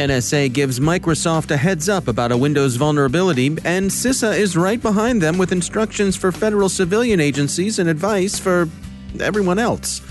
NSA gives Microsoft a heads up about a Windows vulnerability, and CISA is right behind them with instructions for federal civilian agencies and advice for everyone else.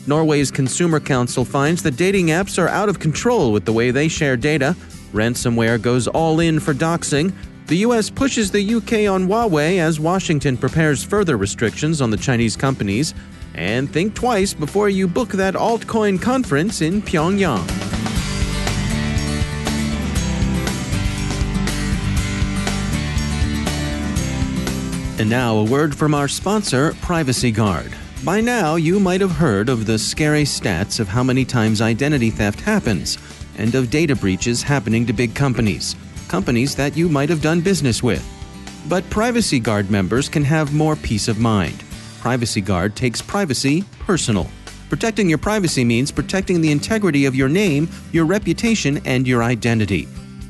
Norway's Consumer Council finds that dating apps are out of control with the way they share data. Ransomware goes all in for doxing. The U.S. pushes the U.K. on Huawei as Washington prepares further restrictions on the Chinese companies. And think twice before you book that altcoin conference in Pyongyang. And now a word from our sponsor, Privacy Guard. By now, you might have heard of the scary stats of how many times identity theft happens, and of data breaches happening to big companies that you might have done business with. But Privacy Guard members can have more peace of mind. Privacy Guard takes privacy personal. Protecting your privacy means protecting the integrity of your name, your reputation, and your identity.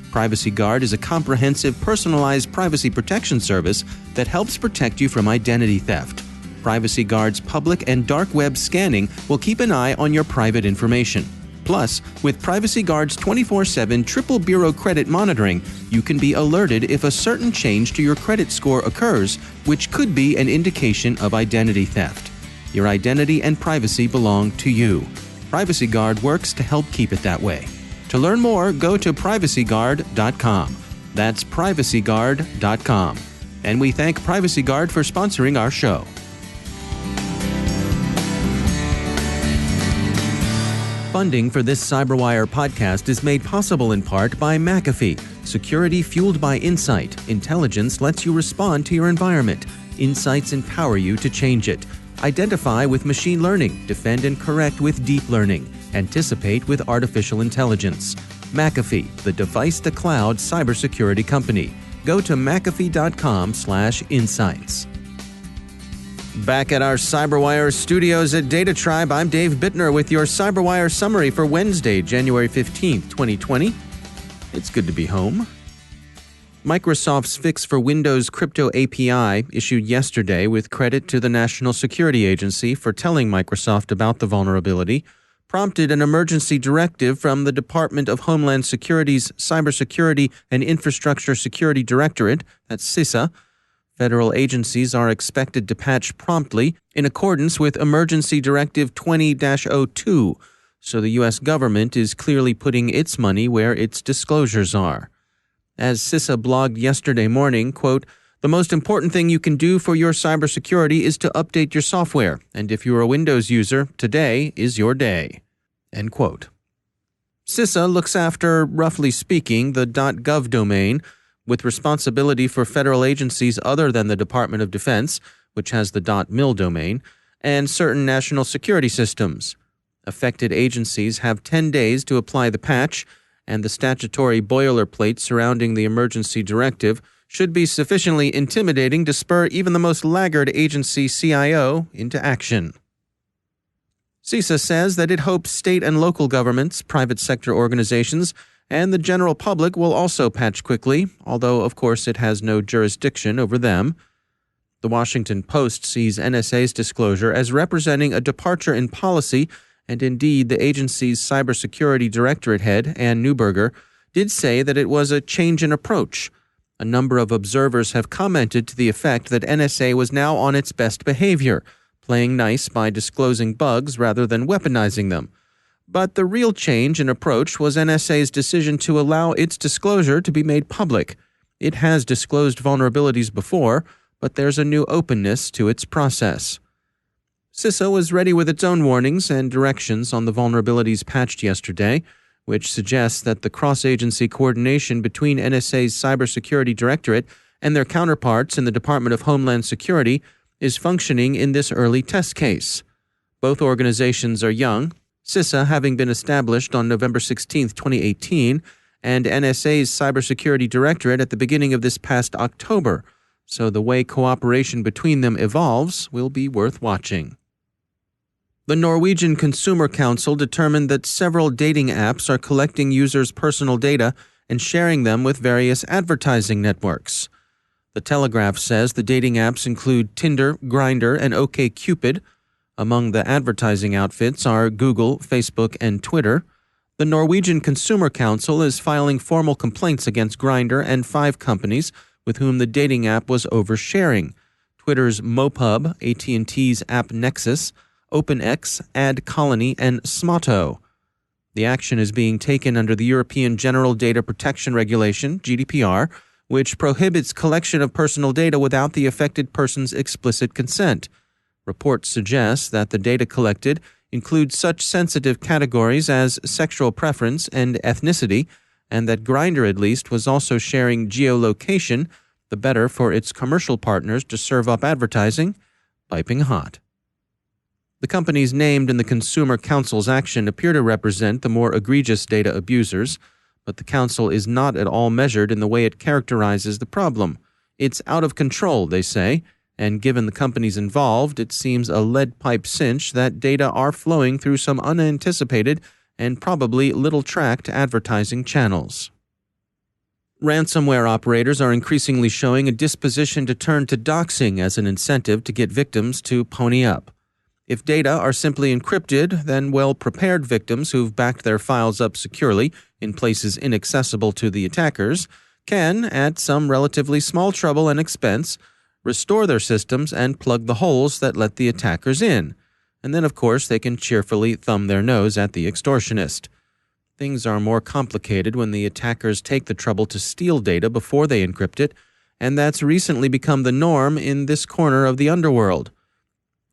Privacy Guard is a comprehensive, personalized privacy protection service that helps protect you from identity theft. Privacy Guard's public and dark web scanning will keep an eye on your private information. Plus, with Privacy Guard's 24/7 triple bureau credit monitoring, you can be alerted if a certain change to your credit score occurs, which could be an indication of identity theft. Your identity and privacy belong to you. Privacy Guard works to help keep it that way. To learn more, go to privacyguard.com. That's privacyguard.com. And we thank Privacy Guard for sponsoring our show. Funding for this CyberWire podcast is made possible in part by McAfee. Security fueled by insight. Intelligence lets you respond to your environment. Insights empower you to change it. Identify with machine learning. Defend and correct with deep learning. Anticipate with artificial intelligence. McAfee, the device-to-cloud cybersecurity company. Go to mcafee.com/insights. Back at our CyberWire studios at Data Tribe, I'm Dave Bittner with your CyberWire summary for Wednesday, January 15th, 2020. It's good to be home. Microsoft's fix for Windows Crypto API, issued yesterday with credit to the National Security Agency for telling Microsoft about the vulnerability, prompted an emergency directive from the Department of Homeland Security's Cybersecurity and Infrastructure Security Directorate, that's CISA. Federal agencies are expected to patch promptly in accordance with Emergency Directive 20-02, so the U.S. government is clearly putting its money where its disclosures are. As CISA blogged yesterday morning, quote, "The most important thing you can do for your cybersecurity is to update your software, and if you're a Windows user, today is your day." End quote. CISA looks after, roughly speaking, the .gov domain, with responsibility for federal agencies other than the Department of Defense, which has the .mil domain, and certain national security systems. Affected agencies have 10 days to apply the patch, and the statutory boilerplate surrounding the emergency directive should be sufficiently intimidating to spur even the most laggard agency CIO into action. CISA says that it hopes state and local governments, private sector organizations, and the general public will also patch quickly, although, of course, it has no jurisdiction over them. The Washington Post sees NSA's disclosure as representing a departure in policy, and indeed the agency's cybersecurity directorate head, Ann Neuberger, did say that it was a change in approach. A number of observers have commented to the effect that NSA was now on its best behavior, playing nice by disclosing bugs rather than weaponizing them. But the real change in approach was NSA's decision to allow its disclosure to be made public. It has disclosed vulnerabilities before, but there's a new openness to its process. CISA was ready with its own warnings and directions on the vulnerabilities patched yesterday, which suggests that the cross-agency coordination between NSA's Cybersecurity Directorate and their counterparts in the Department of Homeland Security is functioning in this early test case. Both organizations are young, CISA having been established on November 16, 2018, and NSA's Cybersecurity Directorate at the beginning of this past October, so the way cooperation between them evolves will be worth watching. The Norwegian Consumer Council determined that several dating apps are collecting users' personal data and sharing them with various advertising networks. The Telegraph says the dating apps include Tinder, Grindr, and OkCupid. Among the advertising outfits are Google, Facebook, and Twitter. The Norwegian Consumer Council is filing formal complaints against Grindr and 5 companies with whom the dating app was oversharing: Twitter's MoPub, AT&T's AppNexus, OpenX, AdColony, and Smotto. The action is being taken under the European General Data Protection Regulation, GDPR, which prohibits collection of personal data without the affected person's explicit consent. Reports suggest that the data collected includes such sensitive categories as sexual preference and ethnicity, and that Grindr at least was also sharing geolocation, the better for its commercial partners to serve up advertising, piping hot. The companies named in the Consumer Council's action appear to represent the more egregious data abusers, but the council is not at all measured in the way it characterizes the problem. It's out of control, they say, and given the companies involved, it seems a lead pipe cinch that data are flowing through some unanticipated and probably little-tracked advertising channels. Ransomware operators are increasingly showing a disposition to turn to doxing as an incentive to get victims to pony up. If data are simply encrypted, then well-prepared victims who've backed their files up securely in places inaccessible to the attackers can, at some relatively small trouble and expense, restore their systems and plug the holes that let the attackers in. And then, of course, they can cheerfully thumb their nose at the extortionist. Things are more complicated when the attackers take the trouble to steal data before they encrypt it, and that's recently become the norm in this corner of the underworld.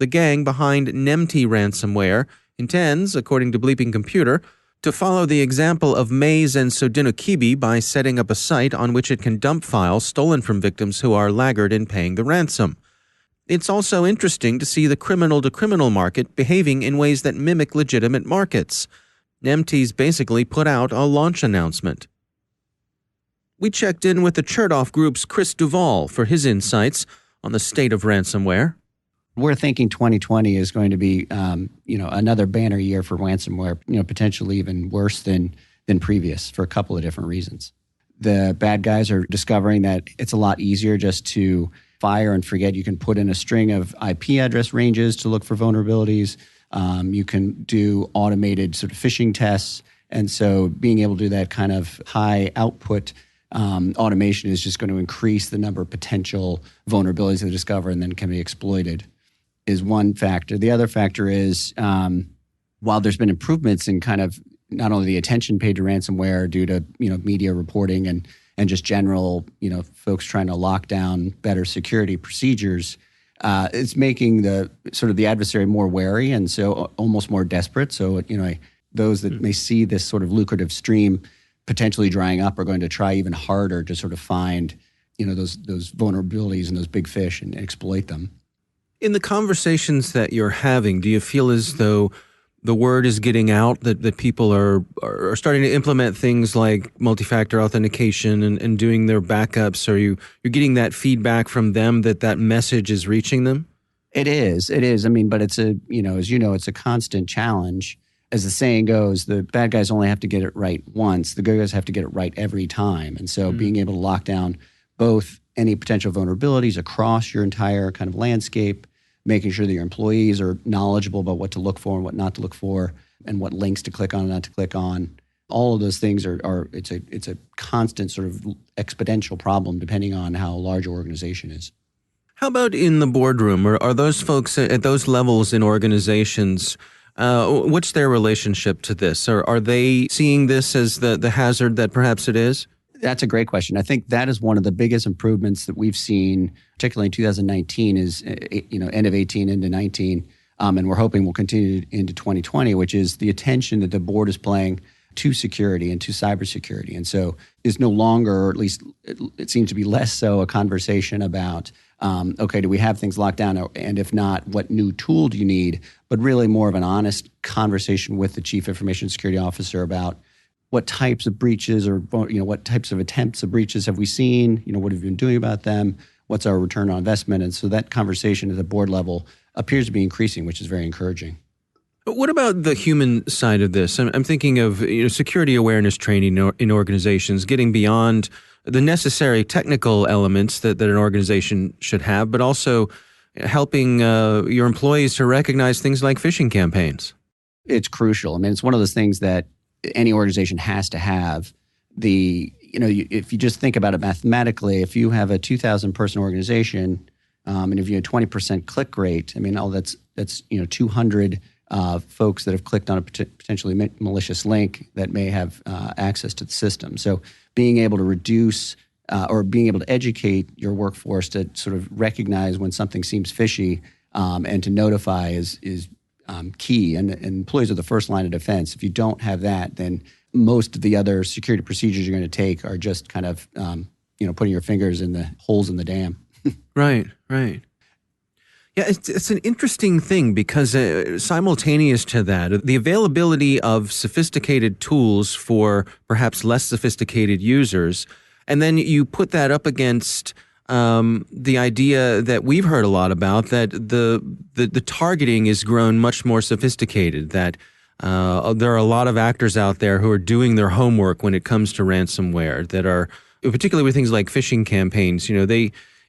The gang behind Nemty ransomware intends, according to Bleeping Computer, to follow the example of Maze and Sodinokibi by setting up a site on which it can dump files stolen from victims who are laggard in paying the ransom. It's also interesting to see the criminal-to-criminal market behaving in ways that mimic legitimate markets. Nemty's basically put out a launch announcement. We checked in with the Chertoff Group's Chris Duvall for his insights on the state of ransomware. We're thinking 2020 is going to be, another banner year for ransomware, potentially even worse than previous for a couple of different reasons. The bad guys are discovering that it's a lot easier just to fire and forget. You can put in a string of IP address ranges to look for vulnerabilities. You can do automated sort of phishing tests. And so being able to do that kind of high output automation is just going to increase the number of potential vulnerabilities they discover and then can be exploited, is one factor. The other factor is while there's been improvements in kind of not only the attention paid to ransomware due to media reporting and just general folks trying to lock down better security procedures, it's making the sort of the adversary more wary and so almost more desperate. So those that may see this sort of lucrative stream potentially drying up are going to try even harder to sort of find those vulnerabilities and those big fish and exploit them. In the conversations that you're having, do you feel as though the word is getting out that people are starting to implement things like multi-factor authentication and doing their backups? Are you're getting that feedback from them that message is reaching them? It is. I mean, but it's it's a constant challenge. As the saying goes, the bad guys only have to get it right once. The good guys have to get it right every time. And so being able to lock down both any potential vulnerabilities across your entire kind of landscape, making sure that your employees are knowledgeable about what to look for and what not to look for, and what links to click on and not to click on. All of those things it's a constant sort of exponential problem depending on how large your organization is. How about in the boardroom? Are those folks at those levels in organizations, what's their relationship to this? Are they seeing this as the hazard that perhaps it is? That's a great question. I think that is one of the biggest improvements that we've seen, particularly in 2019, is end of 18 into 19, and we're hoping will continue into 2020, which is the attention that the board is paying to security and to cybersecurity. And so is no longer, or at least it seems to be less so, a conversation about, do we have things locked down? And if not, what new tool do you need? But really more of an honest conversation with the chief information security officer about what types of breaches or what types of attempts of breaches have we seen? What have we been doing about them? What's our return on investment? And so that conversation at the board level appears to be increasing, which is very encouraging. But what about the human side of this? I'm thinking of security awareness training in organizations, getting beyond the necessary technical elements that an organization should have, but also helping your employees to recognize things like phishing campaigns. It's crucial. I mean, it's one of those things that any organization has to have if you just think about it mathematically, if you have a 2,000 person organization, and if you have 20% click rate, that's 200 folks that have clicked on a potentially malicious link that may have access to the system. So being able to reduce or being able to educate your workforce to sort of recognize when something seems fishy and to notify is key. And employees are the first line of defense. If you don't have that, then most of the other security procedures you're going to take are just kind of putting your fingers in the holes in the dam. Right. Yeah, it's an interesting thing because simultaneous to that, the availability of sophisticated tools for perhaps less sophisticated users, and then you put that up against the idea that we've heard a lot about, that the targeting has grown much more sophisticated, that there are a lot of actors out there who are doing their homework when it comes to ransomware, that are, particularly with things like phishing campaigns,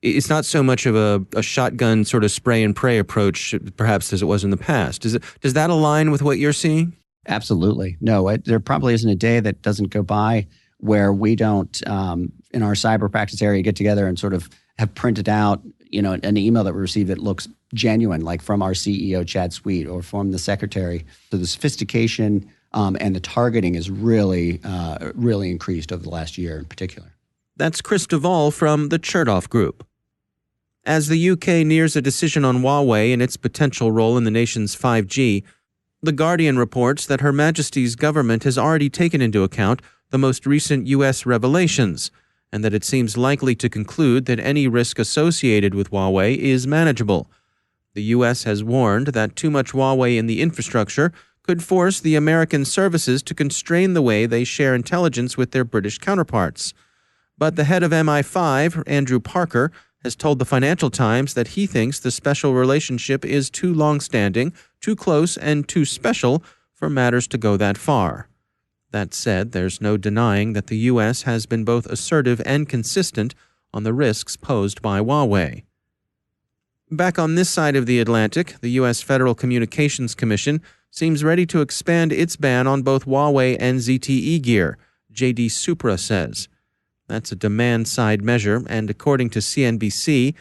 it's not so much of a shotgun sort of spray and pray approach, perhaps, as it was in the past. Does that align with what you're seeing? Absolutely. No, there probably isn't a day that doesn't go by where we don't, in our cyber practice area, get together and sort of have printed out, an email that we receive that looks genuine, like from our CEO, Chad Sweet, or from the secretary. So the sophistication and the targeting is really increased over the last year in particular. That's Chris Duvall from the Chertoff Group. As the UK nears a decision on Huawei and its potential role in the nation's 5G, The Guardian reports that Her Majesty's government has already taken into account the most recent U.S. revelations, and that it seems likely to conclude that any risk associated with Huawei is manageable. The U.S. has warned that too much Huawei in the infrastructure could force the American services to constrain the way they share intelligence with their British counterparts. But the head of MI5, Andrew Parker, has told the Financial Times that he thinks the special relationship is too long-standing, too close, and too special for matters to go that far. That said, there's no denying that the U.S. has been both assertive and consistent on the risks posed by Huawei. Back on this side of the Atlantic, the U.S. Federal Communications Commission seems ready to expand its ban on both Huawei and ZTE gear, J.D. Supra says. That's a demand-side measure, and according to CNBC,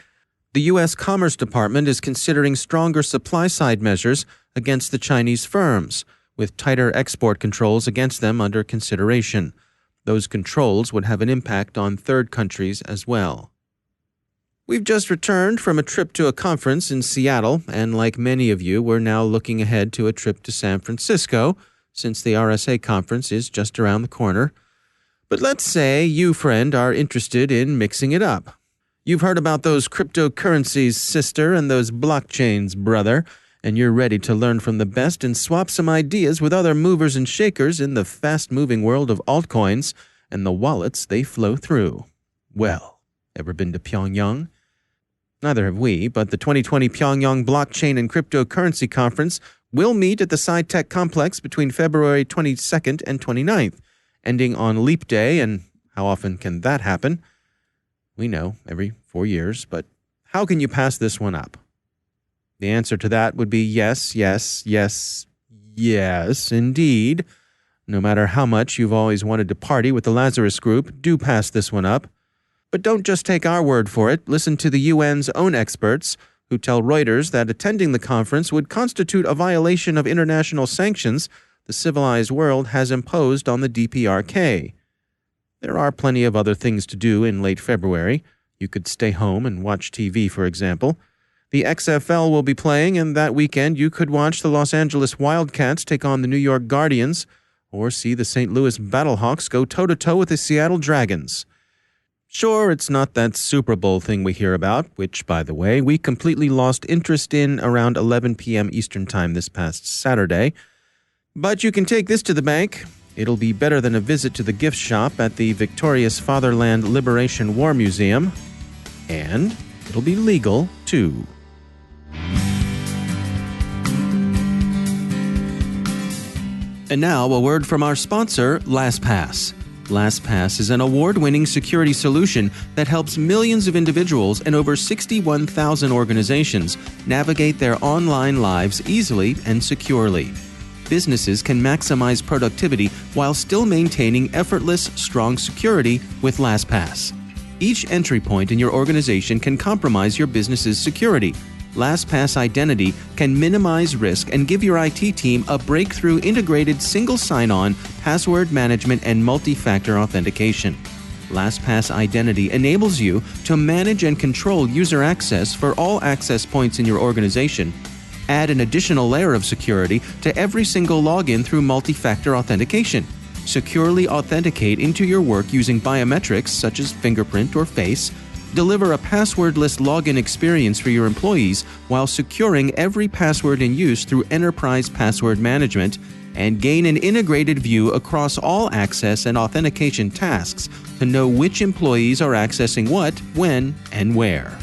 the U.S. Commerce Department is considering stronger supply-side measures against the Chinese firms, with tighter export controls against them under consideration. Those controls would have an impact on third countries as well. We've just returned from a trip to a conference in Seattle, and like many of you, we're now looking ahead to a trip to San Francisco, since the RSA conference is just around the corner. But let's say you, friend, are interested in mixing it up. You've heard about those cryptocurrencies, sister, and those blockchains, brother, and you're ready to learn from the best and swap some ideas with other movers and shakers in the fast-moving world of altcoins and the wallets they flow through. Well, ever been to Pyongyang? Neither have we, but the 2020 Pyongyang Blockchain and Cryptocurrency Conference will meet at the SciTech Complex between February 22nd and 29th, ending on Leap Day, and how often can that happen? We know, every 4 years, but how can you pass this one up? The answer to that would be yes, yes, yes, yes, indeed. No matter how much you've always wanted to party with the Lazarus Group, do pass this one up. But don't just take our word for it. Listen to the UN's own experts, who tell Reuters that attending the conference would constitute a violation of international sanctions the civilized world has imposed on the DPRK. There are plenty of other things to do in late February. You could stay home and watch TV, for example. The XFL will be playing, and that weekend you could watch the Los Angeles Wildcats take on the New York Guardians, or see the St. Louis Battlehawks go toe-to-toe with the Seattle Dragons. Sure, it's not that Super Bowl thing we hear about, which, by the way, we completely lost interest in around 11 p.m. Eastern Time this past Saturday. But you can take this to the bank. It'll be better than a visit to the gift shop at the Victorious Fatherland Liberation War Museum. And it'll be legal, too. And now, a word from our sponsor, LastPass. LastPass is an award-winning security solution that helps millions of individuals and over 61,000 organizations navigate their online lives easily and securely. businesses can maximize productivity while still maintaining effortless, strong security with LastPass. Each entry point in your organization can compromise your business's security. LastPass Identity can minimize risk and give your IT team a breakthrough integrated single sign-on, password management, and multi-factor authentication. LastPass Identity enables you to manage and control user access for all access points in your organization. Add an additional layer of security to every single login through multi-factor authentication. Securely authenticate into your work using biometrics such as fingerprint or face. Deliver a passwordless login experience for your employees while securing every password in use through enterprise password management, and gain an integrated view across all access and authentication tasks to know which employees are accessing what, when, and where.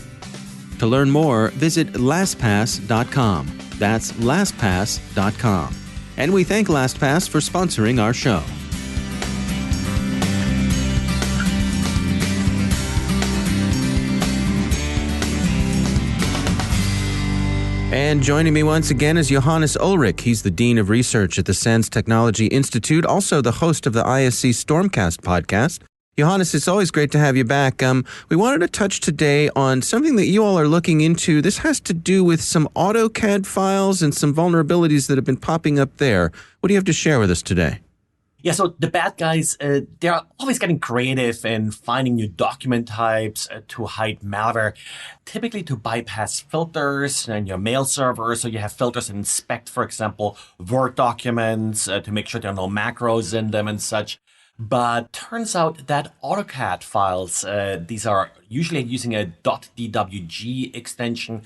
To learn more, visit LastPass.com. That's LastPass.com. And we thank LastPass for sponsoring our show. And joining me once again is Johannes Ullrich. He's the Dean of Research at the SANS Technology Institute, also the host of the ISC Stormcast podcast. Johannes, it's always great to have you back. We wanted to touch today on something that you all are looking into. This has to do with some AutoCAD files and some vulnerabilities that have been popping up there. What do you have to share with us today? Yeah, so the bad guys, they're always getting creative and finding new document types to hide malware, typically to bypass filters and your mail server. So you have filters that inspect, for example, Word documents to make sure there are no macros in them and such. But turns out that AutoCAD files, these are usually using a .dwg extension.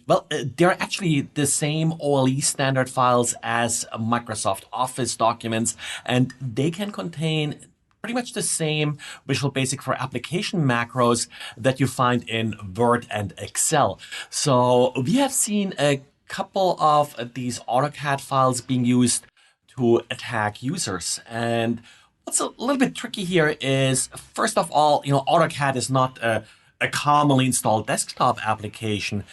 Well, they're actually the same OLE standard files as Microsoft Office documents, and they can contain pretty much the same Visual Basic for application macros that you find in Word and Excel. So we have seen a couple of these AutoCAD files being used to attack users. And what's a little bit tricky here is, first of all, AutoCAD is not a commonly installed desktop application.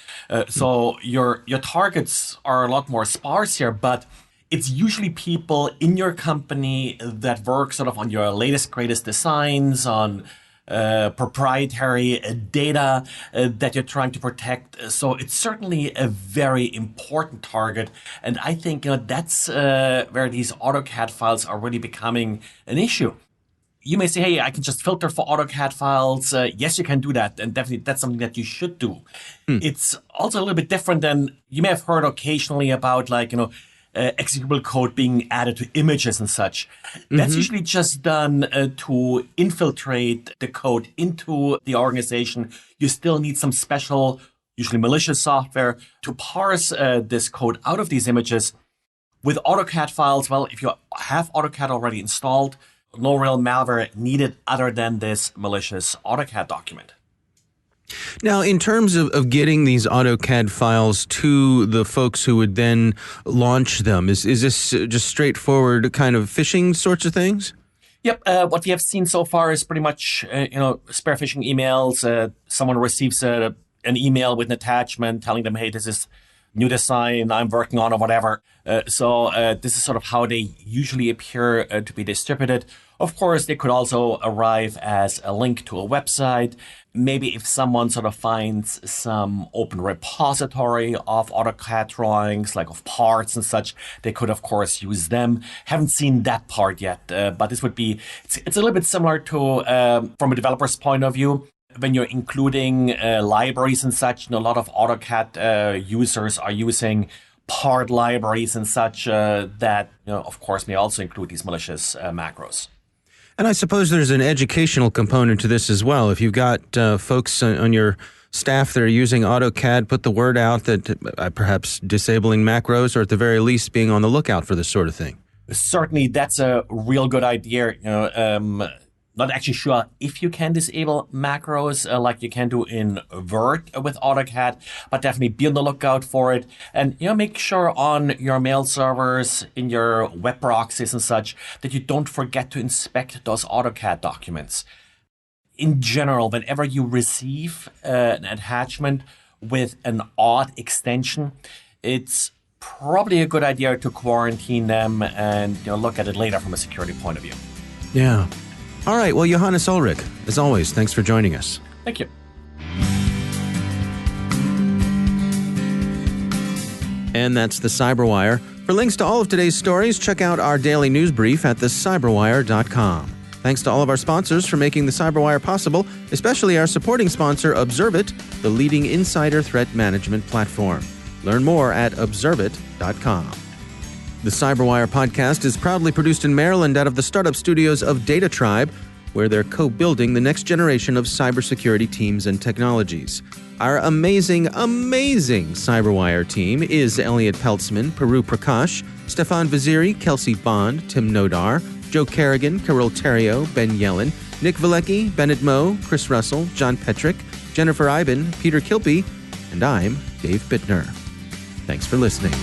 So your targets are a lot more sparse here, but it's usually people in your company that work sort of on your latest, greatest designs, on proprietary data that you're trying to protect. So it's certainly a very important target. And I think that's where these AutoCAD files are really becoming an issue. You may say, hey, I can just filter for AutoCAD files. Yes, you can do that. And definitely that's something that you should do. It's also a little bit different than you may have heard occasionally about executable code being added to images and such. That's usually just done to infiltrate the code into the organization. You still need some special, usually malicious software to parse this code out of these images. With AutoCAD files, well, if you have AutoCAD already installed, no real malware needed other than this malicious AutoCAD document. Now, in terms of getting these AutoCAD files to the folks who would then launch them, is this just straightforward kind of phishing sorts of things? Yep. What we have seen so far is pretty much, spear phishing emails. Someone receives an email with an attachment telling them, hey, this is new design I'm working on or whatever. So this is sort of how they usually appear to be distributed. Of course, they could also arrive as a link to a website. Maybe if someone sort of finds some open repository of AutoCAD drawings, like of parts and such, they could, of course, use them. Haven't seen that part yet, but this would be, it's a little bit similar to, from a developer's point of view, when you're including libraries and such. A lot of AutoCAD users are using part libraries and such that, of course, may also include these malicious macros. And I suppose there's an educational component to this as well. If you've got folks on your staff that are using AutoCAD, put the word out that perhaps disabling macros, or at the very least being on the lookout for this sort of thing. Certainly, that's a real good idea. Not actually sure if you can disable macros like you can do in Word with AutoCAD, but definitely be on the lookout for it. And make sure on your mail servers, in your web proxies and such, that you don't forget to inspect those AutoCAD documents. In general, whenever you receive an attachment with an odd extension, it's probably a good idea to quarantine them and look at it later from a security point of view. Yeah. All right. Well, Johannes Ullrich, as always, thanks for joining us. Thank you. And that's the CyberWire. For links to all of today's stories, check out our daily news brief at thecyberwire.com. Thanks to all of our sponsors for making the CyberWire possible, especially our supporting sponsor, Observit, the leading insider threat management platform. Learn more at observit.com. The CyberWire podcast is proudly produced in Maryland out of the startup studios of DataTribe, where they're co-building the next generation of cybersecurity teams and technologies. Our amazing CyberWire team is Elliot Peltzman, Peru Prakash, Stefan Vaziri, Kelsey Bond, Tim Nodar, Joe Kerrigan, Carol Terrio, Ben Yellen, Nick Vilecki, Bennett Moe, Chris Russell, John Petrick, Jennifer Iben, Peter Kilpie, and I'm Dave Bittner. Thanks for listening.